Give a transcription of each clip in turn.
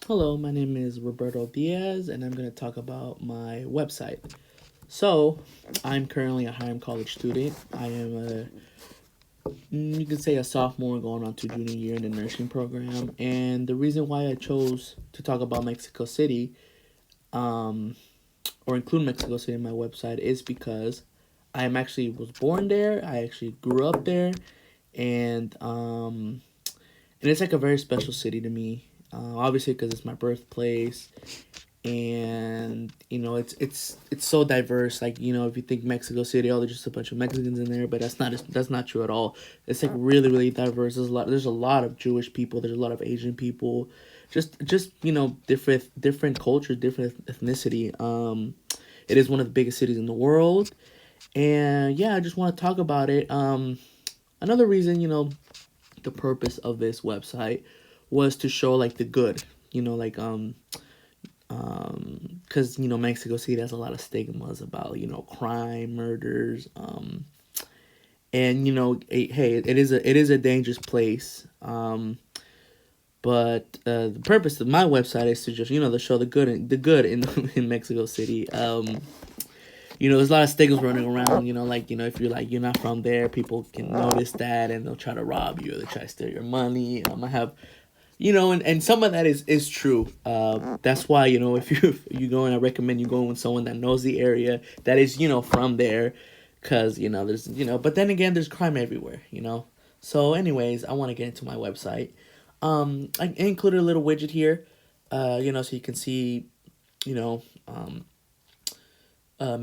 Hello, my name is Roberto Diaz, and I'm going to talk about my website. So, I'm currently a Hiram College student. I am you could say a sophomore going on to junior year in the nursing program. And the reason why I chose to talk about Mexico City, um, or include Mexico City in my website, is because I am actually was born there. I actually grew up there, and and it's like a very special city to me. Obviously, because it's my birthplace, and it's so diverse. Like if you think Mexico City, oh, there's just a bunch of Mexicans in there, but that's not true at all. It's like really really diverse. There's a lot of Jewish people. There's a lot of Asian people. Just different cultures, different ethnicity. It is one of the biggest cities in the world, and yeah, I just want to talk about it. Another reason, the purpose of this website was to show like the good, like because Mexico City has a lot of stigmas about crime, murders, and hey, it is a dangerous place. But the purpose of my website is to just to show the good in in Mexico City. There's a lot of stigmas running around. If you're not from there, people can notice that and they'll try to rob you or they try to steal your money. I have and some of that is true. That's why if you go, and I recommend you going with someone that knows the area, that is from there, because there's but then again, there's crime everywhere. So anyways, I want to get into my website. I included a little widget here, so you can see you know um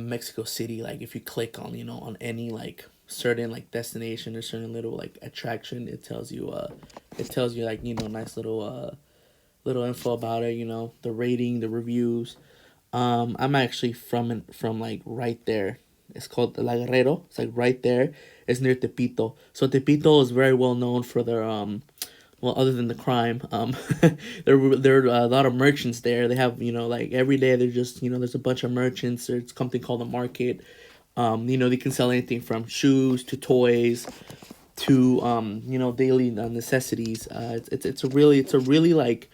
Mexico City. Like if you click on on any like certain like destination or certain little like attraction, it tells you like nice little info about it. The rating, the reviews. I'm actually from like right there. It's called La Guerrero. It's like right there. It's near Tepito. So Tepito is very well known for their well, other than the crime, there are a lot of merchants there. They have like every day they're just there's a bunch of merchants. There's something called a market. They can sell anything from shoes to toys to daily necessities. It's a really like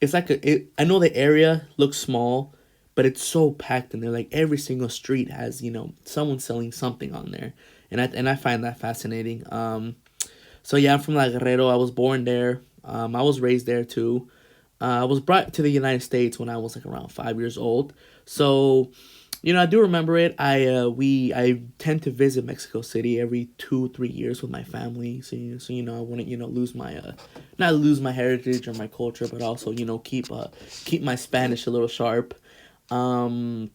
I know the area looks small, but it's so packed in there. Like every single street has someone selling something on there, and I find that fascinating. So yeah, I'm from La Guerrero. I was born there. I was raised there too. I was brought to the United States when I was like around 5 years old. So, I do remember it. I tend to visit Mexico City every 2 3 years with my family. So I wouldn't lose my not lose my heritage or my culture, but also keep my Spanish a little sharp. Um,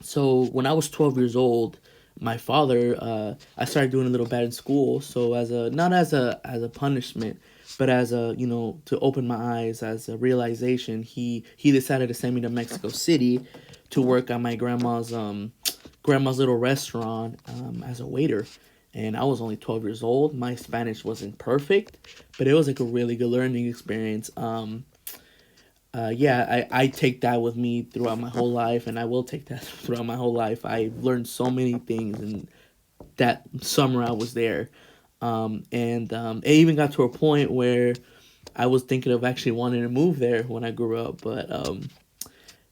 so when I was 12 years old, my father, I started doing a little bad in school. So as a not as a punishment, but as a to open my eyes, as a realization, he decided to send me to Mexico City to work at my grandma's little restaurant as a waiter. And I was only 12 years old. My Spanish wasn't perfect, but it was like a really good learning experience. Yeah, I take that with me throughout my whole life, and I will take that throughout my whole life. I learned so many things in that summer I was there. And it even got to a point where I was thinking of actually wanting to move there when I grew up, but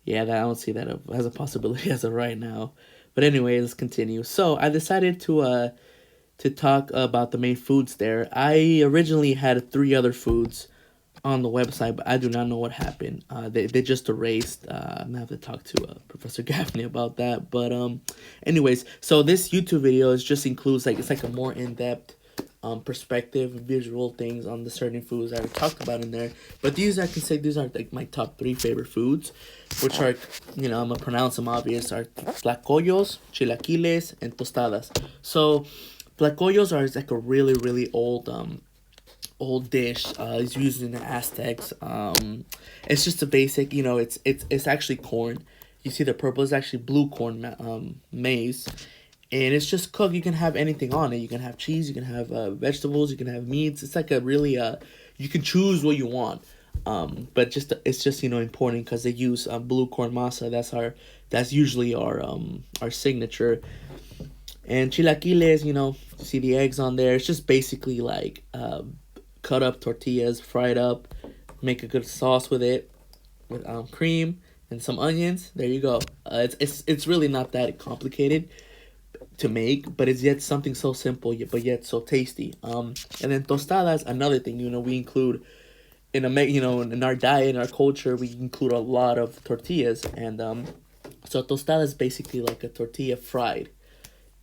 yeah, I don't see that as a possibility as of right now. But anyway, let's continue. So I decided to talk about the main foods there. I originally had three other foods on the website, but I do not know what happened. They just erased. I'm gonna have to talk to Professor Gaffney about that. But anyways, so this YouTube video is just includes like it's like a more in depth perspective, visual things on the certain foods that I talked about in there. But I can say these are like my top three favorite foods, which are I'm gonna pronounce them obvious are tlacoyos, chilaquiles, and tostadas. So tlacoyos are like a really really old dish. It's used in the Aztecs. It's just a basic. It's actually corn. You see the purple is actually blue corn maize, and it's just cooked. You can have anything on it. You can have cheese. You can have vegetables. You can have meats. It's like a really you can choose what you want. But it's just important because they use blue corn masa. That's usually our signature. And chilaquiles, see the eggs on there. It's just basically like cut up tortillas, fried up, make a good sauce with it. with cream and some onions. There you go. It's really not that complicated to make, but it's yet something so simple, but yet so tasty. And then tostadas, another thing. We include in our diet, in our culture, we include a lot of tortillas, and so tostada is basically like a tortilla fried,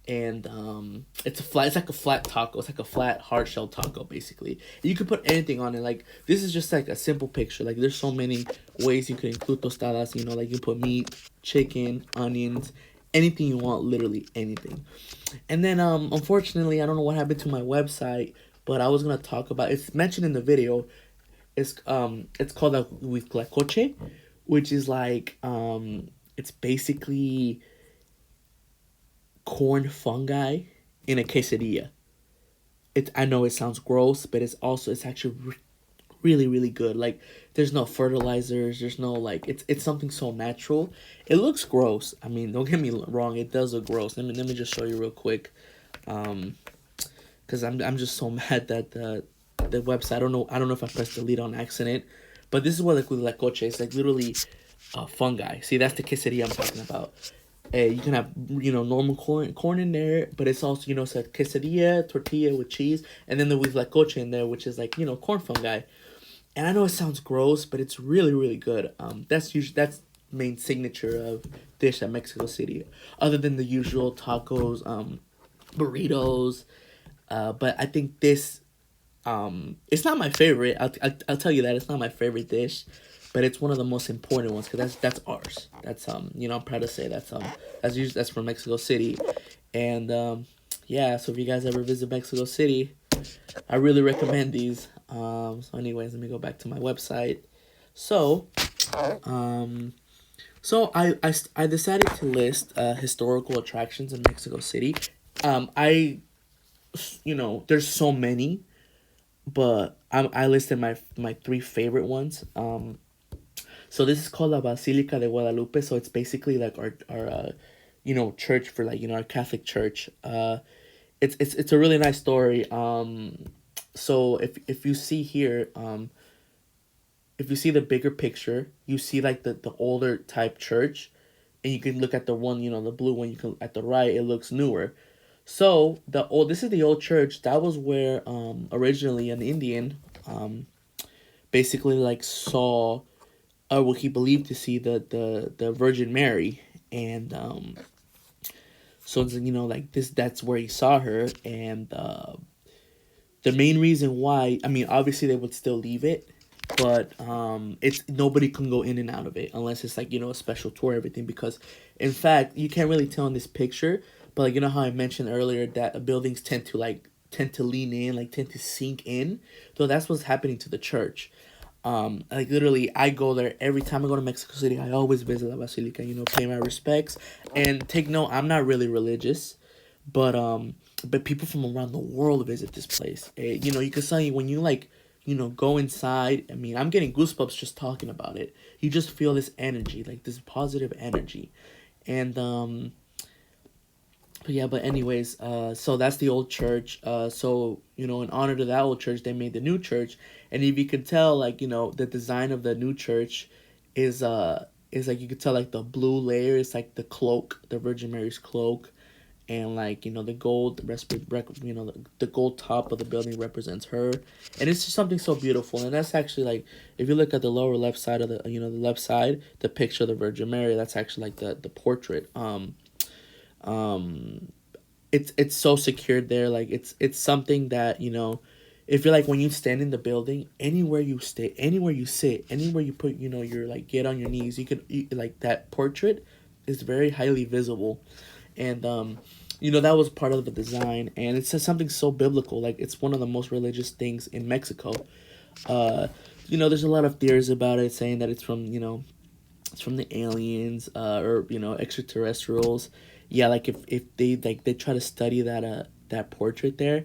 and it's like a flat taco. It's like a flat hard shell taco basically. You could put anything on it. Like, this is just like a simple picture. Like, there's so many ways you could include tostadas. Like, you put meat, chicken, onions, anything you want, literally anything. And then unfortunately, I don't know what happened to my website, but I was gonna talk about, it's mentioned in the video. It's called a huitlacoche, which is like it's basically corn fungi in a quesadilla. I know it sounds gross, but it's actually really, really good. Like, there's no fertilizers, there's no, like, it's something so natural. It looks gross. I mean, don't get me wrong, it does look gross. Let me just show you real quick. Because I'm just so mad that the website, I don't know if I pressed delete on accident, but this is what like coche. It's like literally fungi. See, that's the quesadilla I'm talking about. You can have normal corn in there, but it's also it's a quesadilla tortilla with cheese, and then with like coche in there, which is like corn fungi. And I know it sounds gross, but it's really, really good. That's main signature of dish at Mexico City, other than the usual tacos, burritos. But I think this, it's not my favorite. I'll tell you that it's not my favorite dish, but it's one of the most important ones because that's ours. That's I'm proud to say that's from Mexico City, and yeah. So if you guys ever visit Mexico City, I really recommend these. So anyways, let me go back to my website. So, I decided to list historical attractions in Mexico City. There's so many, but I listed my three favorite ones. So this is called La Basilica de Guadalupe. So it's basically like our church for, like, our Catholic church. It's a really nice story. So if you see here, if you see the bigger picture, you see like the older type church, and you can look at the one, the blue one. You can at the right, it looks newer. So this is the old church. That was where originally an Indian basically like saw, or what he believed to see, the Virgin Mary, and so it's, like this, that's where he saw her. And the main reason why, I mean, obviously they would still leave it, but it's nobody can go in and out of it unless it's like a special tour, everything, because in fact you can't really tell in this picture, but like how I mentioned earlier that buildings tend to lean in, like tend to sink in. So that's what's happening to the church. Like literally, I go there every time I go to Mexico City. I always visit La Basilica, pay my respects, and take note. I'm not really religious, but people from around the world visit this place. You can say when you like, go inside. I mean, I'm getting goosebumps just talking about it. You just feel this energy, like this positive energy, and but anyways, so that's the old church. So in honor to that old church, they made the new church, and if you could tell, like the design of the new church is like, you could tell like the blue layer is like the cloak, the Virgin Mary's cloak, and like the gold the gold top of the building represents her, and it's just something so beautiful. And that's actually like, if you look at the lower left side of the left side, the picture of the Virgin Mary, that's actually like the portrait. It's so secured there. Like, it's something that if you're like, when you stand in the building, anywhere you stay, anywhere you sit, anywhere you put you're like, get on your knees, like, that portrait is very highly visible. And that was part of the design, and it's just something so biblical. Like, it's one of the most religious things in Mexico. There's a lot of theories about it, saying that it's from the aliens, or extraterrestrials. Yeah, like, if they try to study that portrait there,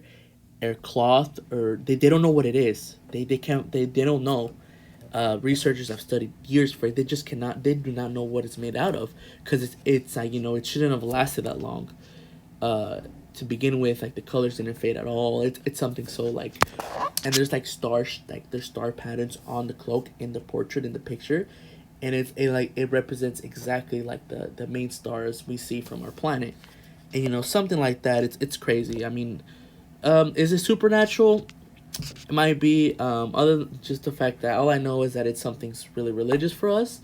or cloth, or they don't know what it is. They can't, they don't know. Researchers have studied years for it. They do not know what it's made out of, because it's like, it shouldn't have lasted that long. To begin with, like, the colors didn't fade at all. It's something so, like, and there's like there's star patterns on the cloak, in the portrait, in the picture, and it represents exactly like the main stars we see from our planet. And something like that, it's crazy. I mean, is it supernatural? It might be. Other than just the fact that all I know is that it's something really religious for us,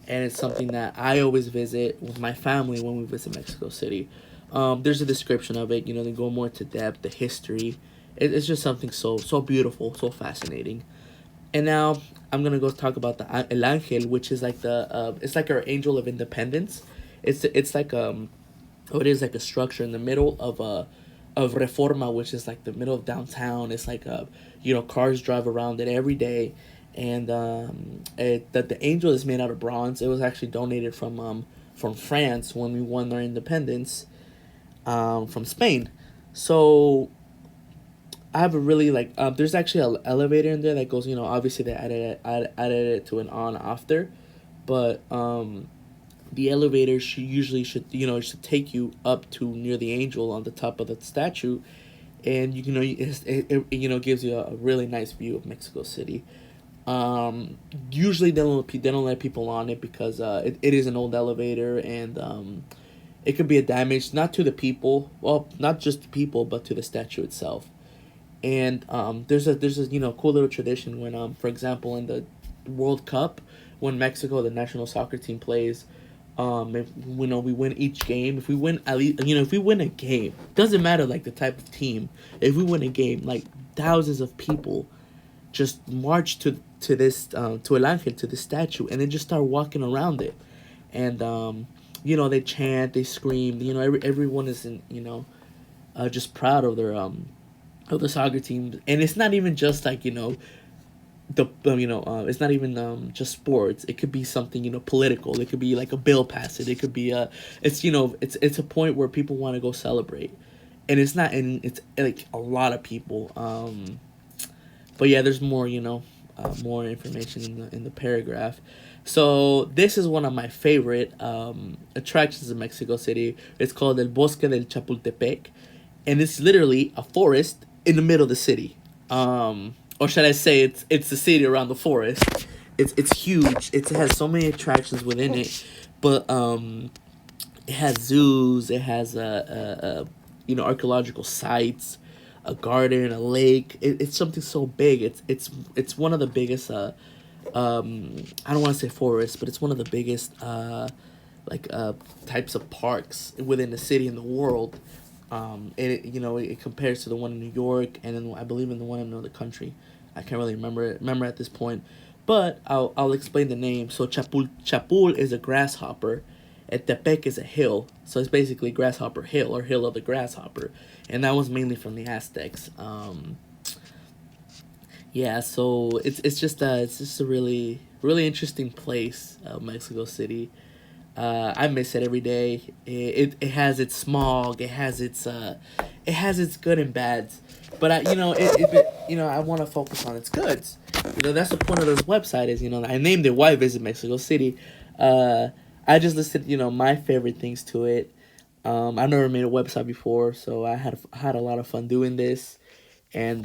and it's something that I always visit with my family when we visit Mexico City. There's a description of it. They go more to depth, the history. It's just something so beautiful, so fascinating. And now I'm gonna go talk about the El Ángel, which is like it's like our angel of independence. It's like it is like a structure in the middle of Reforma, which is like the middle of downtown. It's like cars drive around it every day, and that the angel is made out of bronze. It was actually donated from France when we won our independence from Spain. So I have a really like there's actually an elevator in there that goes, obviously they added it to an on after, but the elevator should take you up to near the angel on the top of the statue, and gives you a really nice view of Mexico City. Usually they don't let people on it because it is an old elevator, and it could be a damage not to the people, well, not just the people, but to the statue itself. And there's a cool little tradition when for example in the World Cup, when Mexico, the national soccer team, plays, if we win each game, if we win at least, if we win a game, doesn't matter like the type of team, if we win a game, like thousands of people just march to this to El Ángel, to the statue, and then just start walking around it. And they chant, they scream, everyone is just proud of the soccer team. And it's not even just like it's not even just sports. It could be something political. It could be like a bill passed. It could be it's a point where people want to go celebrate, and it's not, and it's like a lot of people. But yeah, there's more more information in the paragraph. So this is one of my favorite attractions in Mexico City. It's called El Bosque del Chapultepec, and it's literally a forest in the middle of the city. Or should I say it's the city around the forest. It's huge. It has so many attractions within it, but it has zoos. It has archaeological sites, a garden, a lake. It's something so big. It's one of the biggest. I don't want to say forests, but it's one of the biggest like types of parks within the city in the world. And it compares to the one in New York, and then I believe in the one in another country. I can't really remember at this point, but I'll explain the name. So Chapul is a grasshopper, and Tepec is a hill. So it's basically Grasshopper Hill, or Hill of the Grasshopper, and that was mainly from the Aztecs. Yeah, so it's just a really interesting place, Mexico City. I miss it every day. It has its smog. It has its good and bads. But I want to focus on its goods. That's the point of this website. Is I named it Why Visit Mexico City. I just listed my favorite things to it. I've never made a website before, so I had a lot of fun doing this. And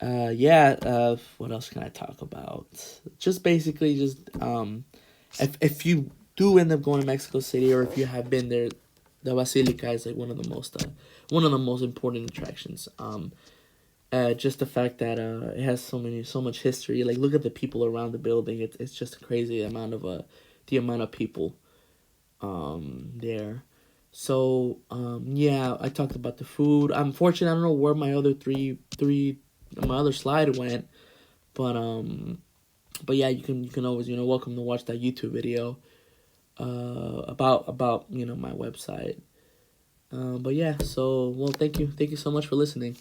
yeah. What else can I talk about? Just basically just if you do end up going to Mexico City, or if you have been there, the Basilica is like one of the most important attractions. Just the fact that it has so much history. Like, look at the people around the building. It's just a crazy amount of the amount of people there. So yeah, I talked about the food. Unfortunately, I don't know where my other slide went, but yeah, you can always welcome to watch that YouTube video about my website. But yeah, so well, thank you so much for listening.